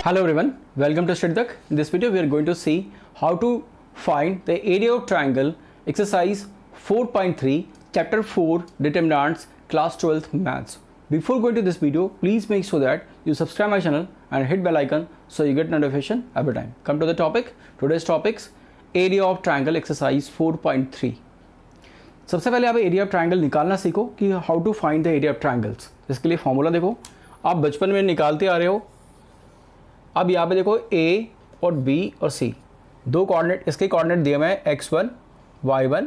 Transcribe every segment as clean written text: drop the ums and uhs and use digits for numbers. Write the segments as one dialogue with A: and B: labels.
A: Hello everyone, welcome to Study Tak. In this video we are going to see how to find the area of triangle exercise 4.3 chapter 4 determinants class 12th maths. Before going to this video, please make sure that you subscribe my channel and hit bell icon so you get notification every time. Come to the topic. Today's topics area of triangle exercise 4.3. सबसे पहले आप area of triangle निकालना सीखो कि how to find the area of triangles. इसके लिए formula देखो, आप बचपन में निकालते आ रहे हो। अब यहाँ पे देखो ए और बी और सी दो कोऑर्डिनेट, इसके कोऑर्डिनेट दिए हुए हैं x1 y1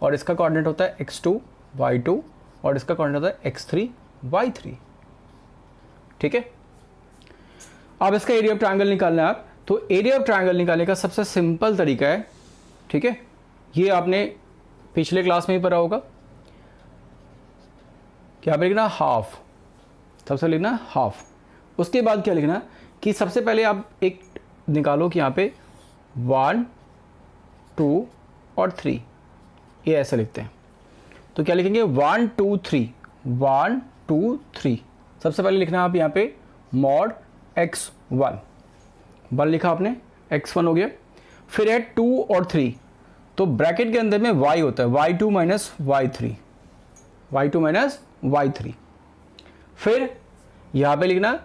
A: और इसका कोऑर्डिनेट होता है x2 y2 और इसका कोऑर्डिनेट होता है x3 y3। ठीक है, अब इसका एरिया ऑफ ट्रायंगल निकालना है आप, तो एरिया ऑफ ट्रायंगल निकालने का सबसे सिंपल तरीका है, ठीक है, ये आपने पिछले क्लास में ही पढ़ा होगा। क्या लिखना, हाफ, सबसे लिखना हाफ। उसके बाद क्या लिखना कि सबसे पहले आप एक निकालो कि यहाँ पे 1 2 और 3, ये ऐसे लिखते हैं। तो क्या लिखेंगे 1 2 3 1 2 3। सबसे पहले लिखना आप यहाँ पे मॉड x1, 1 लिखा आपने, x1 हो गया। फिर है 2 और 3, तो ब्रैकेट के अंदर में y होता है y2 minus y3, y2 minus y3। फिर यहाँ पे लिखना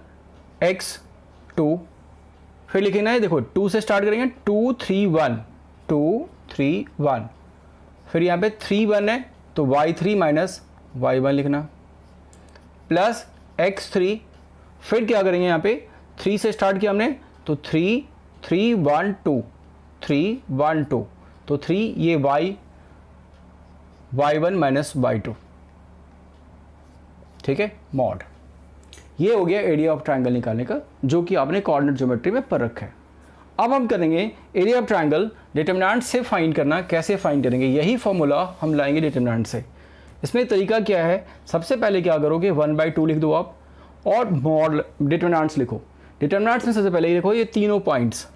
A: x2, फिर लिखना है, देखो 2 से स्टार्ट करेंगे, 2 3 1 2 3 1। फिर यहाँ पे 3 1 है तो y3 माइनस y1 लिखना, प्लस x3। फिर क्या करेंगे, यहाँ पे 3 से स्टार्ट किया हमने तो 3 3 1 2 3 1 2, तो 3 ये y1 माइनस y2। ठीक है, मॉड। ये हो गया एरिया ऑफ ट्रायंगल निकालने का, जो कि आपने कोऑर्डिनेट ज्योमेट्री में पढ़ रखा है। अब हम करेंगे एरिया ऑफ ट्रायंगल डिटरमिनेंट से फाइंड करना। कैसे फाइंड करेंगे, यही फॉर्मूला हम लाएंगे डिटरमिनेंट से। इसमें तरीका क्या है, सबसे पहले क्या करोगे 1/2 लिख दो आप और मॉड डिटरमिनेंट्स लिखो। डिटरमिनेंट्स में सबसे पहले ये लिखो, ये तीनों points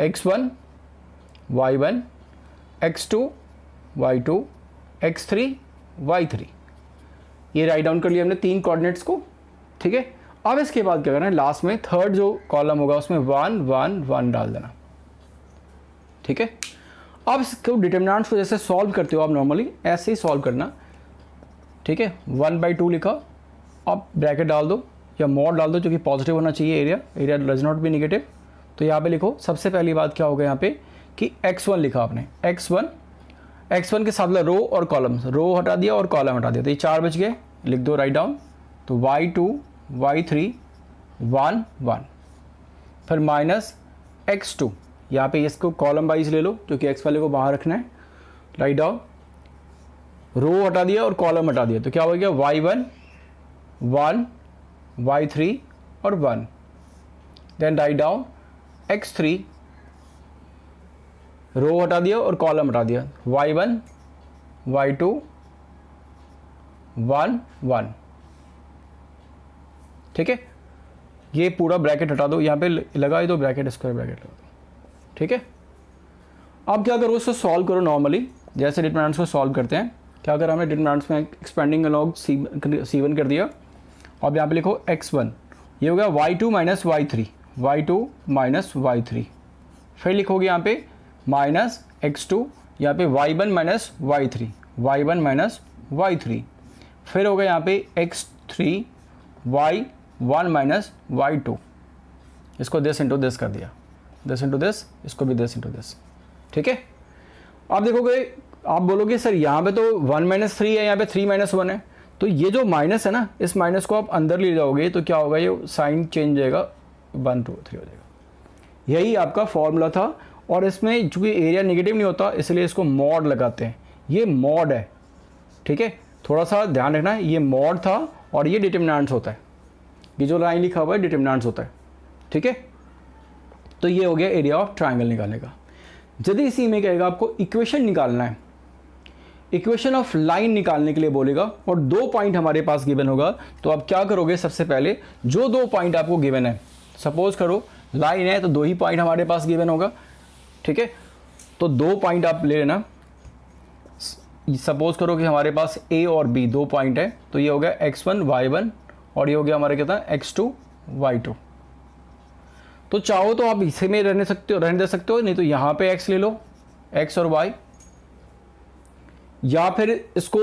A: x1 y1 x2 y2 x3 y3, ये राइट डाउन कर लिया हमने तीन कोऑर्डिनेट्स को। ठीक है, अब इसके बाद क्या करना है, लास्ट में थर्ड जो कॉलम होगा उसमें 1 1 1 डाल देना। ठीक है, अब इसको डिटरमिनेंट्स को जैसे सॉल्व करते हो आप नॉर्मली ऐसे ही सॉल्व करना। ठीक है, 1/2 लिखा, अब ब्रैकेट डाल दो या मॉड डाल दो, जो कि पॉजिटिव होना चाहिए area does not be negative. तो यहाँ पे लिखो, सबसे पहली बात क्या होगा यहाँ पे कि x1 लिखा आपने, x1 के साथ रो और कॉलम, रो हटा दिया और कॉलम हटा दिया, तो ये 4 बच गए, लिख दो राइट डाउन। तो y2 y3 1 1, फिर माइनस x2, यहाँ पे इसको कॉलम वाइज ले लो, जो कि x वाले को बाहर रखना है, राइट डाउन। रो हटा दिया और कॉलम हटा दिया, तो क्या हो गया y1 1 y3 और 1। देन राइट डाउन x3, रो हटा दिया और कॉलम हटा दिया, y1 y2 1 1। ठीक है, ये पूरा ब्रैकेट हटा दो, यहाँ पे लगाई दो ब्रैकेट, स्क्वायर ब्रैकेट लगा दो। ठीक है, अब क्या करो, उसको सॉल्व करो नॉर्मली जैसे डिटरमिनेंट्स को सॉल्व करते हैं। क्या करा हमने, डिटरमिनेंट्स में एक्सपेंडिंग अलॉन्ग C1 कर दिया। अब यहाँ पे लिखो x1, ये हो गया y2 minus y3 y2 minus y3। फिर लिखोगे यहाँ पे माइनस x2, यहाँ पे y1 minus y3 y1 minus y3। फिर हो गया यहाँ पे x3 y1 माइनस y2, इसको दिस इंटू दिस कर दिया, दिस इंटू दिस, इसको भी दिस इंटू दिस। ठीक है, अब देखोगे, आप बोलोगे सर यहाँ पे तो 1 माइनस 3 है, यहाँ पे 3 माइनस 1 है, तो ये जो माइनस है ना, इस माइनस को आप अंदर ले जाओगे तो क्या होगा, ये साइन चेंज जाएगा, 1 2 3 हो जाएगा। यही आपका फॉर्मूला था, और इसमें चूँकि एरिया नेगेटिव नहीं होता इसलिए इसको मॉड लगाते हैं, ये मॉड है। ठीक है, थोड़ा सा ध्यान रखना है, ये मॉड था और ये डिटरमिनेंट्स होता है, ये जो लाइन लिखा हुआ है डिटरमिनेंट्स होता है। ठीक है, तो ये हो गया एरिया ऑफ ट्रायंगल निकालने का। यदि इसी में कहेगा आपको इक्वेशन निकालना है, इक्वेशन ऑफ लाइन निकालने के लिए बोलेगा और 2 पॉइंट हमारे पास गिवन होगा, तो आप क्या करोगे, सबसे पहले जो 2 पॉइंट आपको गिवन है, सपोज करो लाइन है तो 2 ही पॉइंट हमारे पास गिवन होगा। ठीक है, तो 2 पॉइंट आप ले लेना, सपोज करो कि हमारे पास A और B 2 पॉइंट है, तो ये हो गया x1 y1 और ये हो गया हमारा क्या था x2 y2। तो चाहो तो आप इसे में रहने दे सकते हो, नहीं तो यहाँ पे x ले लो, x और y, या फिर इसको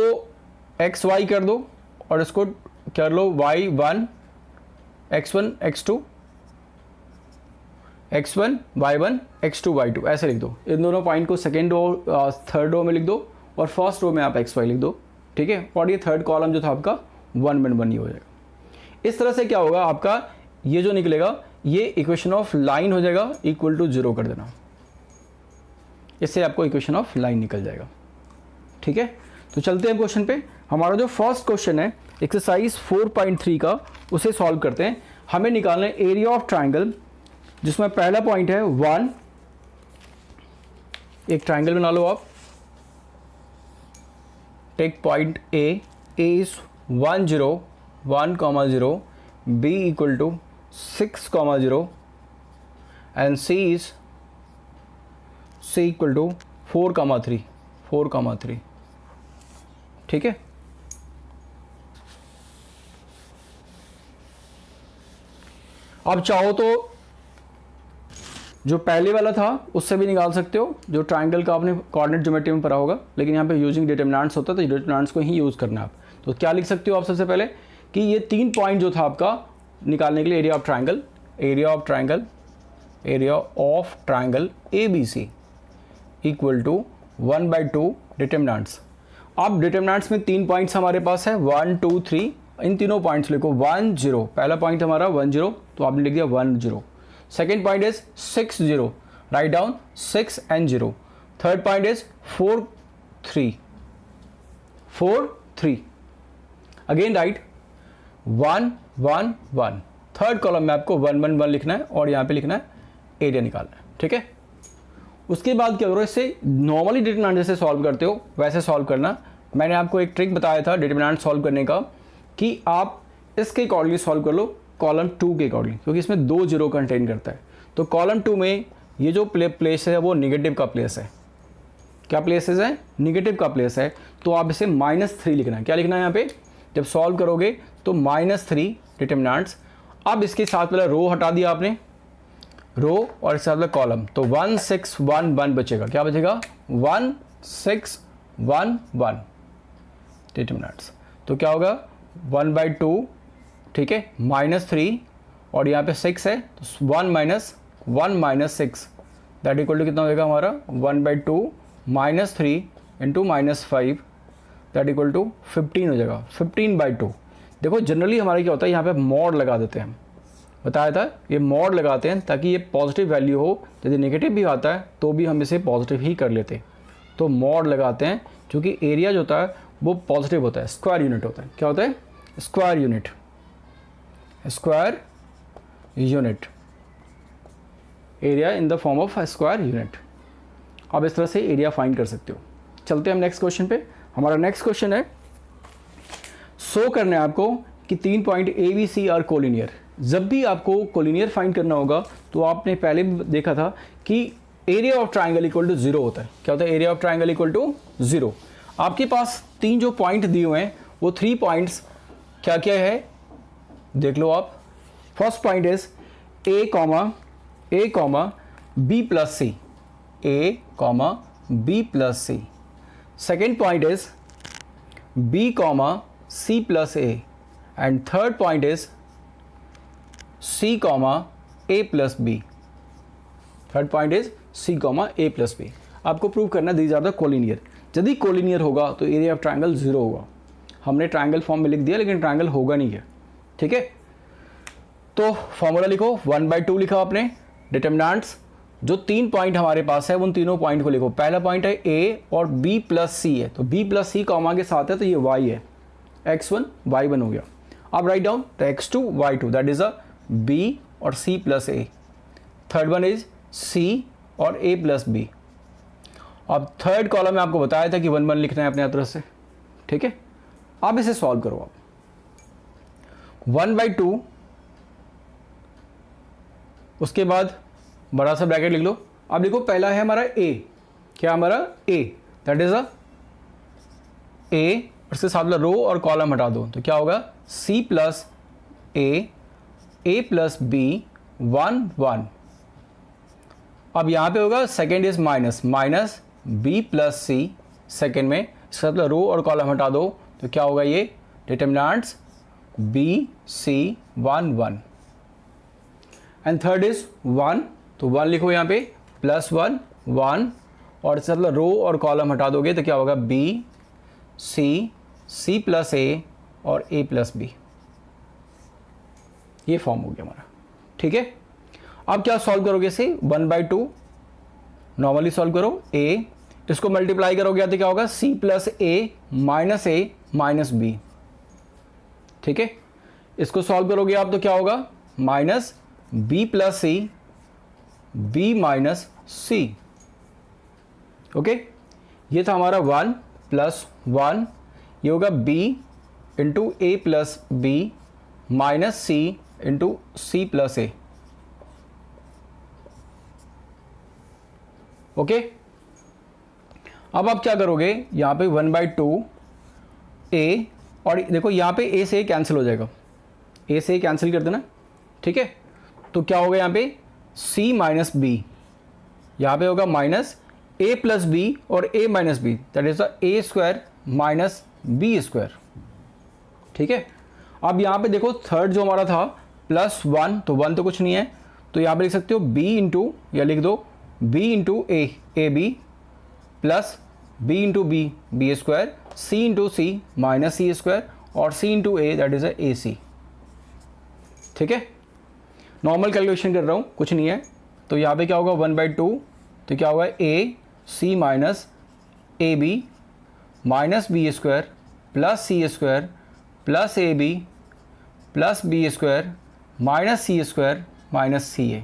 A: x y कर दो और इसको कर लो y1 x1 x2 x1 y1 x2 y2 ऐसे लिख दो। इन दोनों पॉइंट को सेकेंड रो थर्ड रो में लिख दो और फर्स्ट रो में आप x y लिख दो, ठीक है। और ये थर्ड कॉलम जो था आपका 1 1 1 ही हो जाएगा। इस तरह से क्या होगा, आपका ये जो निकलेगा ये इक्वेशन ऑफ लाइन हो जाएगा, इक्वल टू 0 कर देना, इससे आपको इक्वेशन ऑफ लाइन निकल जाएगा, ठीक है। तो चलते हैं क्वेश्चन पे। हमारा जो फर्स्ट क्वेश्चन है एक्सरसाइज 4.3 का, उसे सॉल्व करते हैं। हमें निकालना है एरिया ऑफ ट्राइंगल, जिसमें पहला पॉइंट है 1। एक ट्राइंगल बना लो आप, take point A is 1 0 1 0, b equal to 6 0 and c equal to 4 3, ठीक है। अब चाहो तो जो पहले वाला था उससे भी निकाल सकते हो, जो ट्राइंगल का आपने कोऑर्डिनेट ज्योमेट्री में पढ़ा होगा, लेकिन यहाँ पे यूजिंग डिटरमिनेंट्स होता है तो डिटरमिनेंट्स को ही यूज़ करना है आप। तो क्या लिख सकते हो आप सबसे पहले कि ये 3 पॉइंट जो था आपका निकालने के लिए area of triangle ABC equal to 1/2 determinants. अब डिटरमिनेंट्स में 3 पॉइंट्स हमारे पास है 1 2 3, इन तीनों पॉइंट्स लिखो 1 0, पहला पॉइंट हमारा 1 0, तो आपने लिख दिया 1 0। Second point is 6 0, write down 6 and 0। Third point is 4 3, again right 1 1 1। Third column में आपको 1 1 1 लिखना है और यहाँ पे लिखना है एरिया निकालना है, ठीक है। उसके बाद क्या करो, इससे नॉर्मली डिटरमिनेंट जैसे सॉल्व करते हो वैसे सॉल्व करना। मैंने आपको एक ट्रिक बताया था डिटरमिनेंट सॉल्व करने का कि आप इसके अकॉर्डिंगली सॉल्व कर लो कॉलम 2 के अकॉर्डिंग, क्योंकि इसमें 2 0 कंटेन करता है। तो कॉलम 2 में ये जो प्लेस है वो निगेटिव का प्लेस है। क्या प्लेसेस है? निगेटिव का प्लेस है। तो आप इसे -3 लिखना है। क्या लिखना है यहाँ पे? जब सॉल्व करोगे तो -3 डिटरमिनेंट्स। अब इसके साथ वाला रो हटा दिया आपने, रो, और इसके साथ वाला कॉलम, तो 1 6 1 1 बचेगा। क्या बचेगा? 1 6 1 1 डिटरमिनेंट्स। तो क्या होगा? 1/2, ठीक है, -3 और यहाँ पे 6 है तो 1 - 6 दैट इक्वल टू कितना होगा हमारा? 1/2 -3 इंटू -5 दैट इक्वल टू 15 हो जाएगा। 15/2। देखो जनरली हमारा क्या होता है, यहाँ पे मॉड लगा देते हैं, बताया था ये मॉड लगाते हैं ताकि ये पॉजिटिव वैल्यू हो। यदि नेगेटिव भी आता है तो भी हम इसे पॉजिटिव ही कर लेते हैं। तो मॉड लगाते हैं क्योंकि एरिया जो होता है वो पॉजिटिव होता है, स्क्वायर यूनिट होता है। क्या होता है? Square unit, square unit, area in the form of square unit. आप इस तरह से एरिया फाइंड कर सकते हो। चलते हैं हम नेक्स्ट क्वेश्चन पे। हमारा नेक्स्ट क्वेश्चन है, शो करना है आपको कि 3 पॉइंट ABC आर कोलिनियर। जब भी आपको कोलिनियर फाइंड करना होगा तो आपने पहले देखा था कि area of triangle equal to 0 होता है। क्या होता है? Area of triangle equal to 0। आपके पास 3 जो पॉइंट दिए हुए हैं वो 3 पॉइंट्स क्या क्या है देख लो आप। First point is A, B plus C, A, B plus C। Second point is B, C plus A, and third point is C, A plus B। Third point is C, A plus B। आपको prove करना these are the collinear. यदि collinear होगा तो area of triangle 0 होगा। हमने triangle form में लिख दिया लेकिन ट्राइंगल होगा नहीं है, ठीक है। तो फॉर्मूला लिखो, 1/2 लिखा आपने। डिटरमिनेंट्स जो 3 पॉइंट हमारे पास है उन तीनों पॉइंट को लिखो। पहला पॉइंट है A और B प्लस C है, तो B प्लस C कॉमा के साथ है तो ये Y है, x1 y1 हो गया। अब राइट डाउन तो x2 y2 that is a B और C plus A। Third one is C और A प्लस B। अब थर्ड कॉलम में आपको बताया था कि 1 1 लिखना है अपने तरफ से, ठीक है। अब इसे सॉल्व करो आप। 1/2, उसके बाद बड़ा सा ब्रैकेट लिख लो। अब देखो पहला है हमारा A। क्या हमारा? A that is a A, उसके साथ में रो और कॉलम हटा दो तो क्या होगा? C plus A, A plus B 1 1 अब यहाँ पे होगा second is minus B plus C second में, इसका मतलब रो और कॉलम हटा दो तो क्या होगा ये determinants B C 1 1 and third is 1 तो 1 लिखो यहाँ पे प्लस 1 1 और इसका मतलब रो और कॉलम हटा दोगे तो क्या होगा बी सी प्लस ए और ए प्लस बी, ये फॉर्म हो गया हमारा। ठीक है, अब क्या सॉल्व करोगे इसे 1/2 नॉर्मली सॉल्व करो, ए इसको मल्टीप्लाई करोगे तो क्या होगा C plus A minus B. ठीक है, इसको सॉल्व करोगे आप तो क्या होगा minus B plus C B minus C. Okay, ये था हमारा 1 प्लस 1, ये होगा b into A plus B minus C into C plus A. Okay, अब आप क्या करोगे यहाँ पे 1/2 ए, और देखो यहाँ पे ए से ए कैंसिल हो जाएगा, ए से ए कैंसिल कर देना। ठीक है, तो क्या होगा यहाँ पे c माइनस बी, यहाँ पे होगा माइनस a प्लस बी और a minus B, that is a square minus B square. ठीक है, अब यहाँ पे देखो थर्ड जो हमारा था प्लस 1, तो 1 तो कुछ नहीं है, तो यहाँ पे लिख सकते हो b इंटू, या लिख दो b into A B plus b into B square, c into C minus C square और c into A that is A C. ठीक है, नॉर्मल कैलकुलेशन कर रहा हूँ, कुछ नहीं है, तो यहाँ पे क्या होगा 1/2 तो क्या होगा A C minus A B minus B square plus C square plus A B plus B square minus C square minus C A.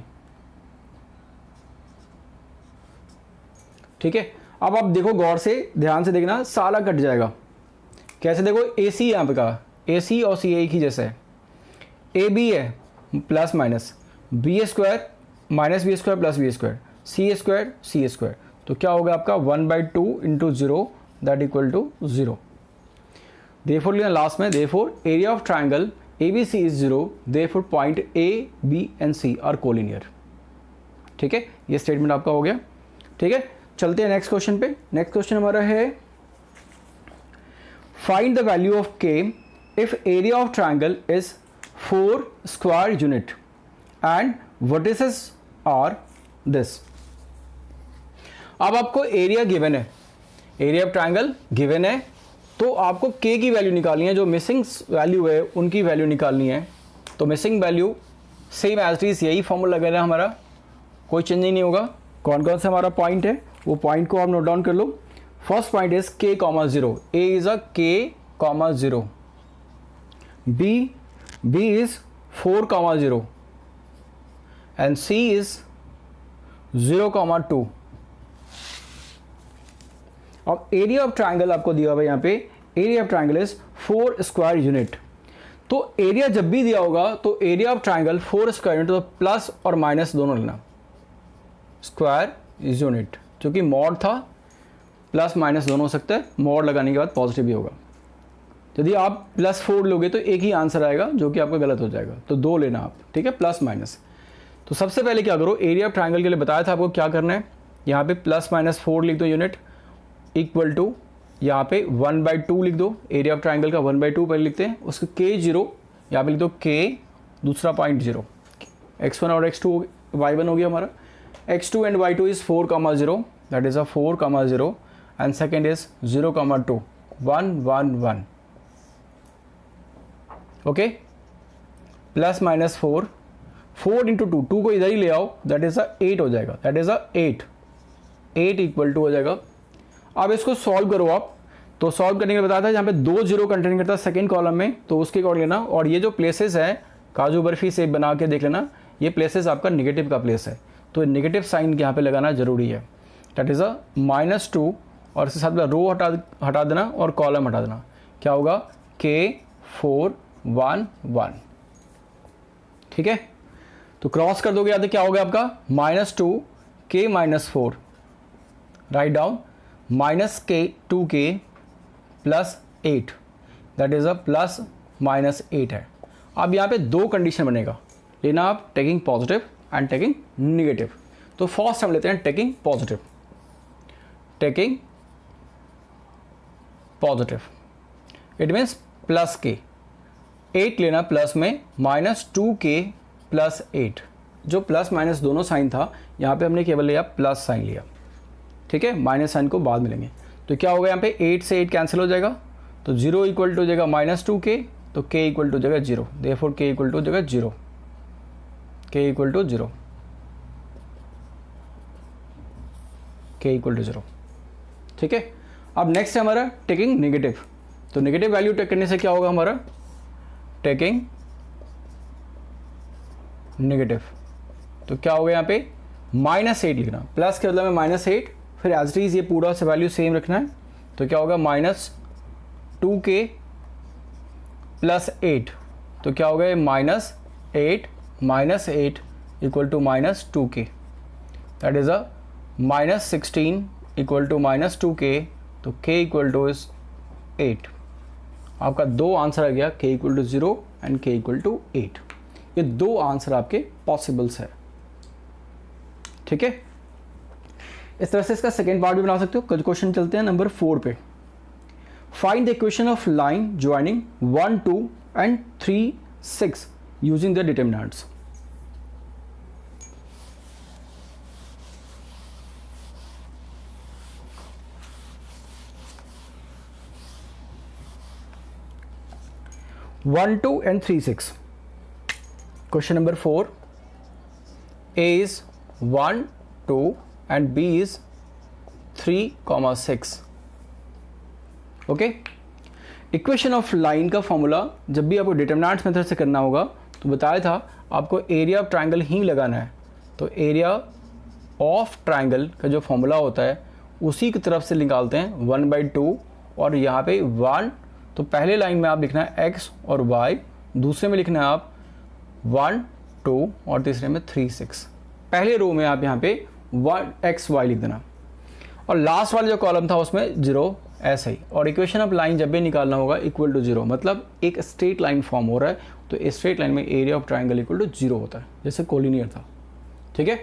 A: ठीक है, अब आप देखो गौर से ध्यान से देखना, सारा कट जाएगा। कैसे देखो ए सी यहाँ पे कहा, ए सी और सी एक ही जैसे है, ए बी है plus minus B square minus B square plus B square C square, तो क्या होगा आपका 1/2 into 0 that equal to 0। Therefore लिखना लास्ट में, therefore area of triangle ABC is 0, therefore point A, B and C are collinear. ठीक है, ये statement आपका हो गया। ठीक है, चलते हैं नेक्स्ट क्वेश्चन पे। नेक्स्ट क्वेश्चन हमारा है find the value of K if area of triangle is 4 square unit and vertices are this. अब आपको एरिया गिवन है, एरिया ऑफ ट्राइंगल गिवन है, तो आपको K की वैल्यू निकालनी है, जो मिसिंग वैल्यू है उनकी वैल्यू निकालनी है। तो missing value same as it is यही फॉर्मूला लगाना है हमारा, कोई चेंज नहीं होगा। कौन कौन सा हमारा पॉइंट है वो पॉइंट को आप नोट डाउन कर लो। First point is K, 0, A is a K, 0, B is 4, 0 and C is 0, 2। अब एरिया ऑफ ट्राइंगल आपको दिया हुआ है यहाँ पे, area of triangle is 4 square unit. तो एरिया जब भी दिया होगा तो area of triangle 4 square unit, तो प्लस और माइनस दोनों लेना, स्क्वायर यूनिट, क्योंकि मॉड था प्लस माइनस दोनों हो सकता है, मॉड लगाने के बाद पॉजिटिव भी होगा। यदि आप +4 लोगे तो एक ही आंसर आएगा जो कि आपका गलत हो जाएगा, तो 2 लेना आप। ठीक है, प्लस माइनस। तो सबसे पहले क्या करो, एरिया ऑफ ट्राइंगल के लिए बताया था आपको क्या करना है, यहाँ पे +-4 लिख दो यूनिट, इक्वल टू यहाँ पे 1/2 लिख दो, एरिया ऑफ ट्राइंगल का 1/2 पहले लिखते हैं, उसके K0 यहाँ पे लिख दो, K दूसरा पॉइंट 0, x1 और x2 y1 हो गया हमारा, x2 and y2 is 4, 0 that is a 4, 0 and second is 0, 2 1, 1, 1। Okay, +-4 4 into 2 को इधर ही ले आओ, दैट इज 8 हो जाएगा, दैट इज 8 इक्वल टू हो जाएगा। अब इसको सॉल्व करो आप, तो सॉल्व करने के लिए बताया था जहाँ पे 2 0 कंटेन करता है सेकेंड कॉलम में, तो उसके अकॉर्डिंग लेना। और ये जो प्लेसेस है काजू बर्फी से बना के देख लेना, ये प्लेसेस आपका निगेटिव का प्लेस है, तो नेगेटिव साइन यहाँ पे लगाना जरूरी है, दैट इज -2 और इसके साथ रो हटा देना और कॉलम हटा देना, क्या होगा K 4 1 1। ठीक है, तो क्रॉस कर दोगे या तो क्या होगा आपका -2 K -4, write down -2K +8 that is +-8 है। अब यहाँ पे 2 कंडीशन बनेगा, लेना आप taking positive and taking negative. तो फर्स्ट हम लेते हैं taking positive, taking positive, it means plus के 8 लेना प्लस में, -2k + 8, जो प्लस माइनस दोनों साइन था यहाँ पे हमने केवल लिया प्लस साइन लिया, ठीक है, माइनस साइन को बाद में लेंगे। तो क्या होगा यहाँ पे 8 से 8 कैंसिल हो जाएगा, तो 0 इक्वल टू हो जाएगा -2k, तो k इक्वल टू हो जाएगा 0, देयरफॉर k इक्वल टू हो जाएगा 0, k equal to 0, k equal to 0, ठीक है। अब नेक्स्ट है हमारा टेकिंग नेगेटिव, तो नेगेटिव वैल्यू टेक करने से क्या होगा हमारा टेकिंग नेगेटिव, तो क्या होगा यहाँ पे -8 लिखना, प्लस के बदले में -8, फिर एज इट इज ये पूरा से वैल्यू सेम रखना है, तो क्या होगा -2k + 8, तो क्या होगा -8 -8 equal to -2k, that is a -16 equal to -2k, तो k इक्वल टू इज 8। आपका दो आंसर आ गया, k equal to 0 and k equal to 8। ये दो आंसर आपके पॉसिबल्स है, ठीक है। इस तरह से इसका सेकेंड पार्ट भी बना सकते हो। कुछ क्वेश्चन चलते हैं नंबर 4 पे। Find the equation of line joining 1, 2 and 3, 6 using the determinants. One, 2 and 3, 6. Question number 4. A is 1, 2 and B is 3, 6. Okay, equation of line का फॉर्मूला जब भी आपको डिटरमिनेंट्स मेथड से करना होगा तो बताया था आपको एरिया ऑफ ट्रायंगल ही लगाना है। तो एरिया ऑफ ट्रायंगल का जो फॉर्मूला होता है उसी की तरफ से निकालते हैं 1/2, और यहाँ पे 1, तो पहले लाइन में आप लिखना है x और y, दूसरे में लिखना है आप 1, 2 और तीसरे में 3, 6। पहले रो में आप यहाँ पे 1x y लिख देना, और लास्ट वाला जो कॉलम था उसमें 0 ऐसा ही। और इक्वेशन ऑफ लाइन जब भी निकालना होगा इक्वल टू 0, मतलब एक स्ट्रेट लाइन फॉर्म हो रहा है, तो इस स्ट्रेट लाइन में area of triangle equal to 0 होता है, जैसे कोलिनियर था, ठीक है।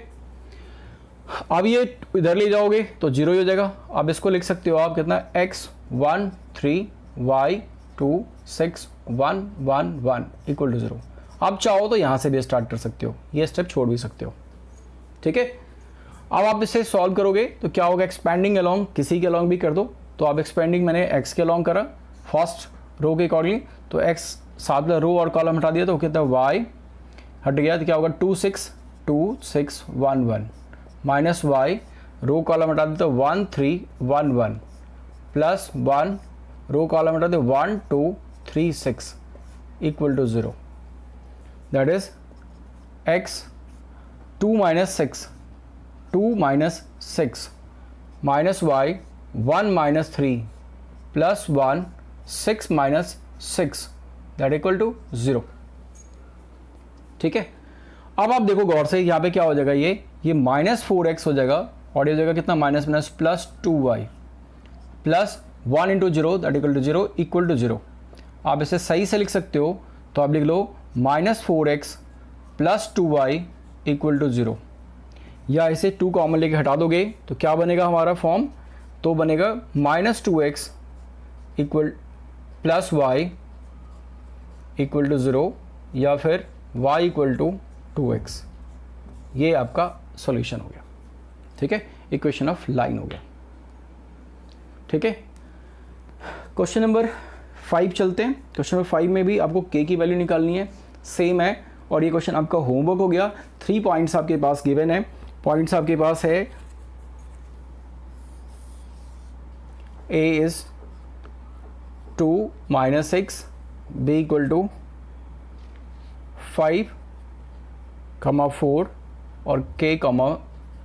A: अब ये इधर ले जाओगे तो 0 ही हो जाएगा। अब इसको लिख सकते हो आप कितना, x 1, 3 y 2 6 1 1 1 इक्वल टू 0। आप चाहो तो यहाँ से भी स्टार्ट कर सकते हो, ये स्टेप छोड़ भी सकते हो, ठीक है। अब आप इसे सॉल्व करोगे तो क्या होगा, एक्सपेंडिंग अलोंग, किसी के अलोंग भी कर दो, तो आप एक्सपेंडिंग मैंने x के अलोंग करा फर्स्ट रो के अकॉर्डिंगली, तो x साथ में रो और कॉलम हटा दिया तो कितना y हट गया, तो क्या होगा 2 6 2 6 1 1 माइनस y, रो कॉलम हटा दिया तो 1 3 1 1 प्लस 1, रो कॉलम हटा दे 1 2 3 6 equal to 0, that is x 2 - 6 2 - 6 minus y 1 - 3 plus 1 6 - 6 that equal to 0, ठीक है। अब आप देखो गौर से, यहाँ पे क्या हो जाएगा, ये -4x हो जाएगा, और ये हो जाएगा कितना, minus plus 2y plus 1 × 0 that equal to 0 equal to 0। आप इसे सही से लिख सकते हो, तो आप लिख लो -4x plus 2y equal to 0, या इसे 2 कॉमन लेके हटा दोगे तो क्या बनेगा हमारा फॉर्म, तो बनेगा -2x equal plus y equal to 0, या फिर y इक्वल टू 2x। ये आपका सॉल्यूशन हो गया, ठीक है, इक्वेशन ऑफ लाइन हो गया, ठीक है। क्वेश्चन नंबर 5 चलते हैं। क्वेश्चन नंबर 5 में भी आपको k की वैल्यू निकालनी है, सेम है, और ये क्वेश्चन आपका होमवर्क हो गया। 3 पॉइंट्स आपके पास गिवन है। पॉइंट्स आपके पास है a is 2 - 6, b equal to 5, 4 और k,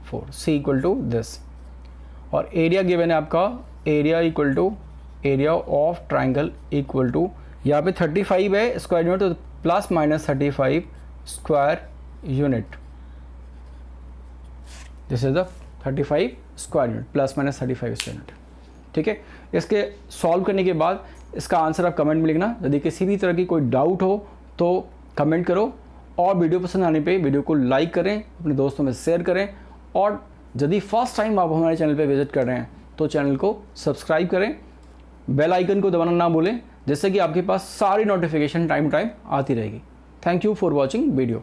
A: 4, c equal to this, और एरिया गिवन है आपका, area equal to area of triangle equal to, यहाँ पे 35 है स्क्वायर यूनिट, तो plus minus 35 square unit, this is the 35 square unit, plus minus 35 square unit, ठीक है। इसके सॉल्व करने के बाद इसका आंसर आप कमेंट में लिखना। यदि किसी भी तरह की कोई डाउट हो तो कमेंट करो, और वीडियो पसंद आने पे वीडियो को लाइक करें, अपने दोस्तों में शेयर करें, और यदि फर्स्ट टाइम आप हमारे चैनल पे विजिट कर रहे हैं तो चैनल को सब्सक्राइब करें, बेल आइकन को दबाना ना भूलें, जिससे कि आपके पास सारी नोटिफिकेशन टाइम टू टाइम आती रहेगी। Thank you for watching video.